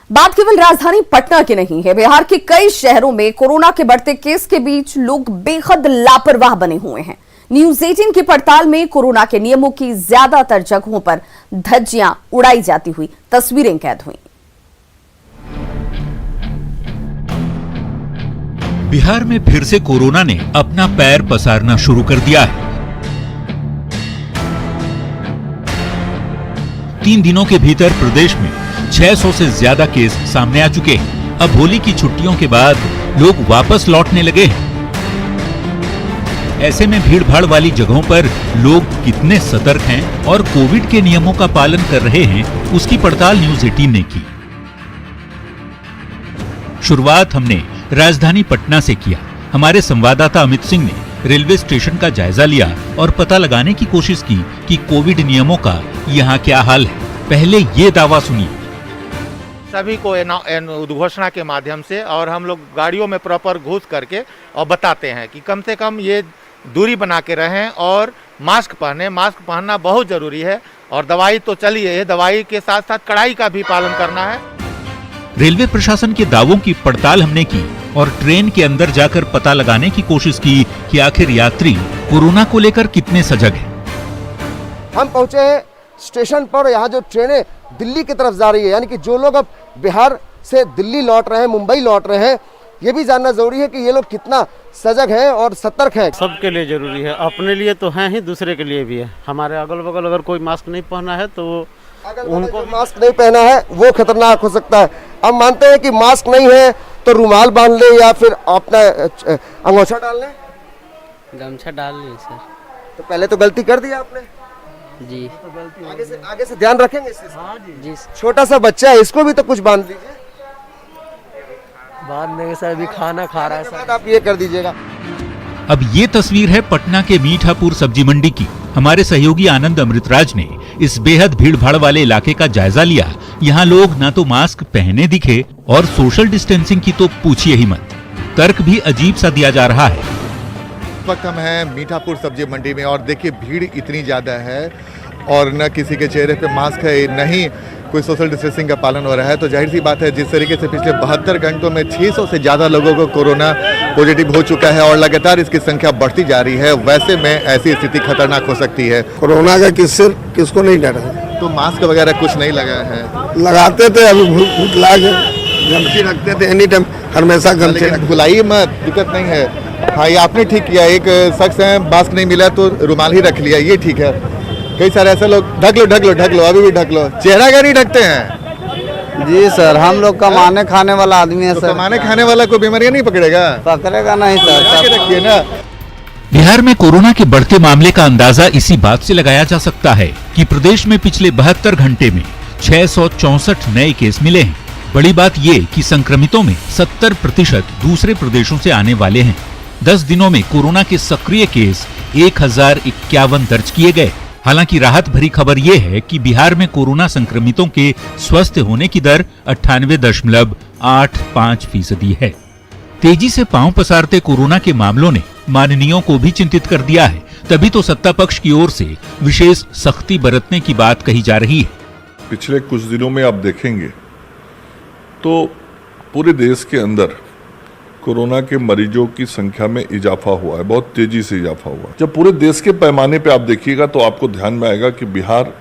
बात केवल राजधानी पटना की नहीं है। बिहार के कई शहरों में कोरोना के बढ़ते केस के बीच लोग बेहद लापरवाह बने हुए हैं। न्यूज 18 की पड़ताल में कोरोना के नियमों की ज्यादातर जगहों पर धज्जियां उड़ाई जाती हुई तस्वीरें कैद हुई। बिहार में फिर से कोरोना ने अपना पैर पसारना शुरू कर दिया है। 3 दिनों के भीतर प्रदेश में 600 से ज्यादा केस सामने आ चुके हैं। अब होली की छुट्टियों के बाद लोग वापस लौटने लगे हैं। ऐसे में भीड़-भाड़ वाली जगहों पर लोग कितने सतर्क हैं और कोविड के नियमों का पालन कर रहे हैं, उसकी पड़ताल न्यूज 18 ने की। शुरुआत हमने राजधानी पटना से किया। हमारे संवाददाता अमित सिंह ने रेलवे स्टेशन का जायजा लिया और पता लगाने की कोशिश की कि कोविड नियमों का यहाँ क्या हाल है। पहले ये दावा सुनिए। सभी को उद्घोषणा के माध्यम से और हम लोग गाड़ियों में प्रॉपर घुस करके और बताते हैं कि कम से कम ये दूरी बना के रहें और मास्क पहने। मास्क पहनना बहुत जरूरी है और दवाई तो चलिए, दवाई के साथ साथ कड़ाई का भी पालन करना है। रेलवे प्रशासन के दावों की पड़ताल हमने की और ट्रेन के अंदर जाकर पता लगाने की कोशिश की कि आखिर यात्री कोरोना को लेकर कितने सजग हैं। हम पहुंचे हैं स्टेशन पर। यहाँ जो ट्रेनें दिल्ली की तरफ जा रही है, यानी कि जो लोग अब बिहार से दिल्ली लौट रहे हैं, मुंबई लौट रहे हैं, ये भी जानना जरूरी है कि ये लोग कितना सजग हैं और सतर्क हैं। सबके लिए जरूरी है, अपने लिए तो है ही, दूसरे के लिए भी है। हमारे अगल बगल अगर कोई मास्क नहीं पहना है तो उनको मास्क नहीं पहना है वो खतरनाक हो सकता है। अब मानते हैं कि मास्क नहीं है तो रुमाल बांध ले या फिर अपना अंगोछा डाल ले, गमछा डाल ली सर। तो पहले तो गलती कर दी आपने जी। आगे से ध्यान रखेंगे इस चीज़। हाँ जी। छोटा सा बच्चा है, इसको भी तो कुछ बांध दीजिए। बांध देंगे सर, अभी खाना खा रहा है सर। आप ये कर दीजिएगा। अब ये तस्वीर है पटना के मीठापुर सब्जी मंडी की। हमारे सहयोगी आनंद अमृतराज ने इस बेहद भीड़-भाड़ वाले इलाके का जायजा लिया। यहाँ लोग ना तो मास्क पहने दिखे और सोशल डिस्टेंसिंग की तो पूछिए ही मत। तर्क भी अजीब सा दिया जा रहा है। इस वक्त हम हैं मीठापुर सब्जी मंडी में और देखिए भीड़ इतनी ज़्यादा है और न किसी के चेहरे पे मास्क है, नहीं कोई सोशल डिस्टेंसिंग का पालन हो रहा है। तो जाहिर सी बात है, जिस तरीके से पिछले 72 घंटों में 600 से ज़्यादा लोगों को कोरोना पॉजिटिव हो चुका है और लगातार इसकी संख्या बढ़ती जा रही है, वैसे में ऐसी स्थिति खतरनाक हो सकती है। कोरोना का किसको नहीं डर है? तो मास्क वगैरह कुछ नहीं लगा है? लगाते थे, अभी भूख लागे गमछी रखते थे, एनी टाइम हमेशा गमछी। भुलाइए मत, दिक्कत नहीं है। हाँ, ये आपने ठीक किया। एक शख्स है, मास्क नहीं मिला तो रुमाल ही रख लिया, ये ठीक है। कई सारे ऐसे लोग ढक लो, अभी भी ढक लो। चेहरा क्या नहीं ढकते हैं? जी सर, हम लोग कमाने खाने वाला आदमी है सर। कमाने खाने वाला को बीमारियां नहीं पकड़ेगा? पकड़ेगा नहीं सर। रखिए ना। बिहार में कोरोना के बढ़ते मामले का अंदाजा इसी बात से लगाया जा सकता है कि प्रदेश में पिछले 72 घंटे में 664 नए केस मिले हैं। बड़ी बात ये कि संक्रमितों में 70% दूसरे प्रदेशों से आने वाले हैं। 10 दिनों में कोरोना के सक्रिय केस 1051 दर्ज किए गए। हालांकि राहत भरी खबर यह है कि बिहार में कोरोना संक्रमितों के स्वस्थ होने की दर 98.85% है। तेजी से पांव पसारते कोरोना के मामलों ने माननीयों को भी चिंतित कर दिया है। तभी तो सत्ता पक्ष की ओर से विशेष सख्ती बरतने की बात कही जा रही है। पिछले कुछ दिनों में आप देखेंगे तो पूरे देश के अंदर कोरोना के मरीजों की संख्या में इजाफा हुआ है, बहुत तेजी से इजाफा हुआ है। जब पूरे देश के पैमाने पे आप देखिएगा तो आपको ध्यान में आएगा कि बिहार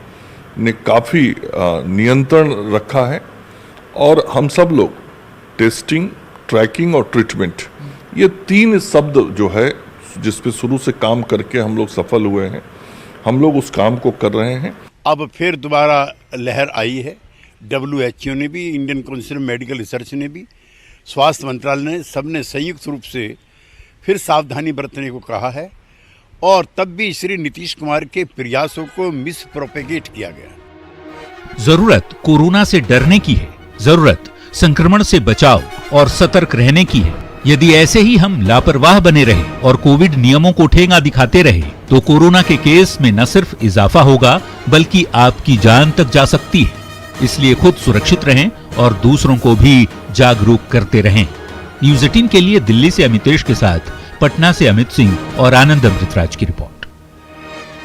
ने काफ़ी नियंत्रण रखा है और हम सब लोग टेस्टिंग, ट्रैकिंग और ट्रीटमेंट, ये 3 शब्द जो है जिस पे शुरू से काम करके हम लोग सफल हुए हैं, हम लोग उस काम को कर रहे हैं। अब फिर दोबारा लहर आई है। WHO ने भी, Indian council of medical research ने भी, स्वास्थ्य मंत्रालय ने, सबने संयुक्त रूप से फिर सावधानी बरतने को कहा है और तब भी श्री नीतीश कुमार के प्रयासों को मिस प्रोपेगेट किया गया। जरूरत कोरोना से डरने की है, जरूरत संक्रमण से बचाव और सतर्क रहने की है। यदि ऐसे ही हम लापरवाह बने रहे और कोविड नियमों को ठेंगा दिखाते रहे तो कोरोना के केस में न सिर्फ इजाफा होगा बल्कि आपकी जान तक जा सकती है। इसलिए खुद सुरक्षित रहें और दूसरों को भी जागरूक करते रहें। न्यूज 18 के लिए दिल्ली से अमितेश के साथ पटना से अमित सिंह और आनंद अमृतराज की रिपोर्ट।